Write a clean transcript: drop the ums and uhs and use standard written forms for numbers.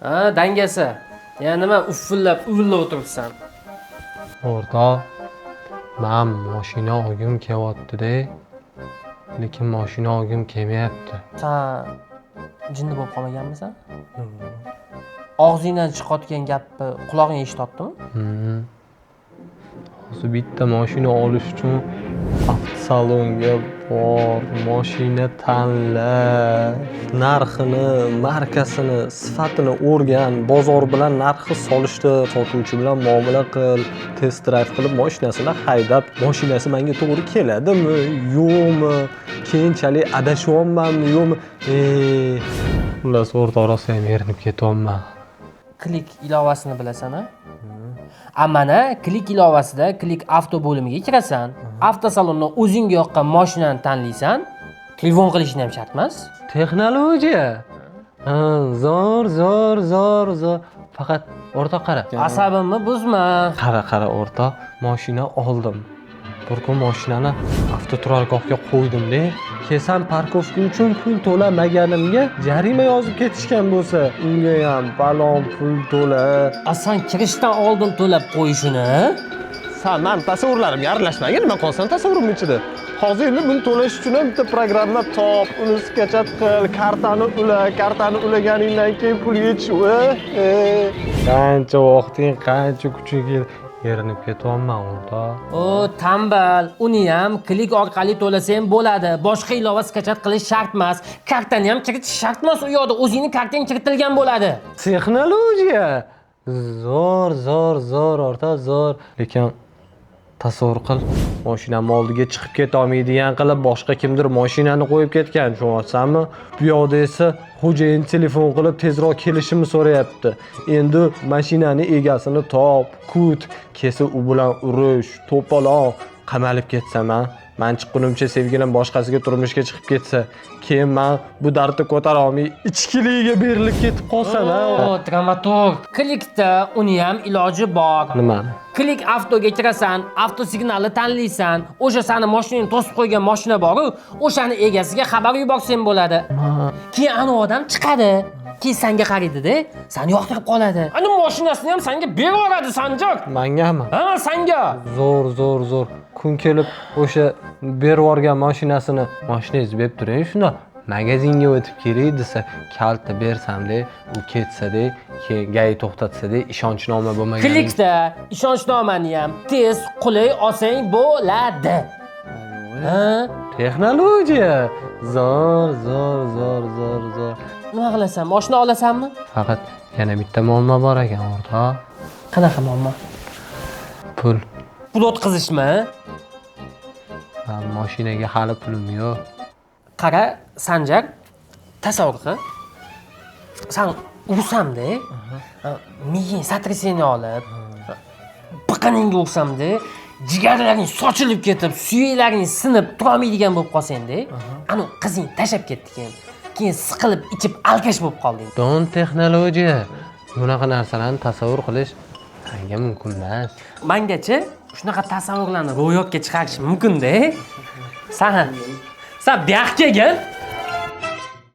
Ha, dangasa. Ya nima uffillab o'tiribsan? O'rtoq, men mashina olgim kelyapti-da. Lekin mashina olgim kelmayapti. Sen jinni bo'lib qolmaganmisan? Og'zingdan chiqayotgan gapni qulog'ing eshityaptimi? Hozir bitta mashina olish uchun avtosalonga bor, mashina tanla, narxini, markasini, sifatini o'rgan, bozor bilan narxi solishtir, sotuvchi bilan muomala qil, test drive qilib mashinasini haydab, mashinasi menga to'g'ri keladimi, yo'qmi, keyinchalik adashyapmanmi, yo'qmi? Xullas o'rtoq rosa ham erinib ketyapman. Klik ilovasini bilasan-a? Mana Klik ilovasida Klik avto bo'limiga kirasan, avtosalondan o'zingga yoqqan mashinani tanlaysan, telefon qilishing ham shart emas. Texnologiya. Zo'r. Faqat o'rtoq qara. Asabimni buzma. Qara o'rtoq, mashina oldim. Bir kun mashinani avtoturargohga qo'ydim-da. Keyin parkovka uchun pul to'lamaganimga jarima yozib ketishgan bo'lsa, unga ham balon pul to'la. Sen kirishdan oldin to'lab qo'yishini. Men tasavvurlarimga aralashmagin, nima qolsan tasavvurim ichida. Hozir endi buni to'lash uchun ham bitta programma top, uni sketchat qil, kartani ulaganingdan keyin pul yechish. Qancha vaqting, qancha kuching erinib ketyapman o'rtoq. O, tambal, uni ham Klik orqali to'lasang bo'ladi. Boshqa ilova sketchat qilish shart emas. Kartani ham kiritish shart emas, u yoqda o'zingning kartang kiritilgan bo'ladi. Texnologiya. Zo'r o'rtoq, zo'r. Lekin tasavvur qil, mashinam oldiga chiqib keta olmaydigan qilib boshqa kimdir mashinani qo'yib ketgan, tushunayapsanmi? Bu yoqda esa xo'jayin telefon qilib tezroq kelishimni so'rayapti. Endi mashinani egasini top, kut, kesa u bilan urush, to'polon, qamalib ketsam, men chiqqunimcha sevgilim boshqasiga turmushga chiqib ketsa, keyin men bu dardni ko'tara olmay ichkiligiga berilib ketib qolsam, dramaturg. Klikda uni ham iloji bor. Nima? Klik avtoga kirasan, avto signalni tanlaysan, o'sha seni mashinangni to'sib qo'ygan mashina bor-ku, o'shani egasiga xabar yuborsang bo'ladi. Keyin ana odam chiqadi. Keyin senga qaraydi-da, seni yoqtirib qoladi. Ana mashinasini ham senga berib yuboradi, Sanjok. Mengami? Ha, senga. Zo'r. Kun kelib o'sha berib yuborgan mashinasini, mashinangiz berib turing, shunda magazinga o'tib kerak desa, kalta bersam-da, u ketsa-da, keyin gay to'xtatsa-da, ishonchnoma bo'lmagan. Klikda ishonchnomani ham tez, qulay olsang bo'ladi. Texnologiya. Zo'r. Nima qilasan? Mashina olasanmi? Faqat yana bitta muammo bor ekan, o'rtoq. Qanaqa muammo? Pul. Pul o'tkazishmi? Mashinaga hali pulim yo'q. Qara, Sanjar, tasavvur qil. Sen ursamda, miying satrasini olib, biqiningga ursamda, jigarlaring sochilib ketib, suyaklaring sinib turolmaydigan bo'lib qolsang-da, ana qizing tashab ketdi keyin siqilib ichib alkash bo'lib qolding. Don texnologiya. Bunaqa narsalarni tasavvur qilish menga mumkin emas. Mengacha shunaqa tasavvurlarni ro'yobga chiqarish mumkin-da. Sen bu yoqqa kelgin.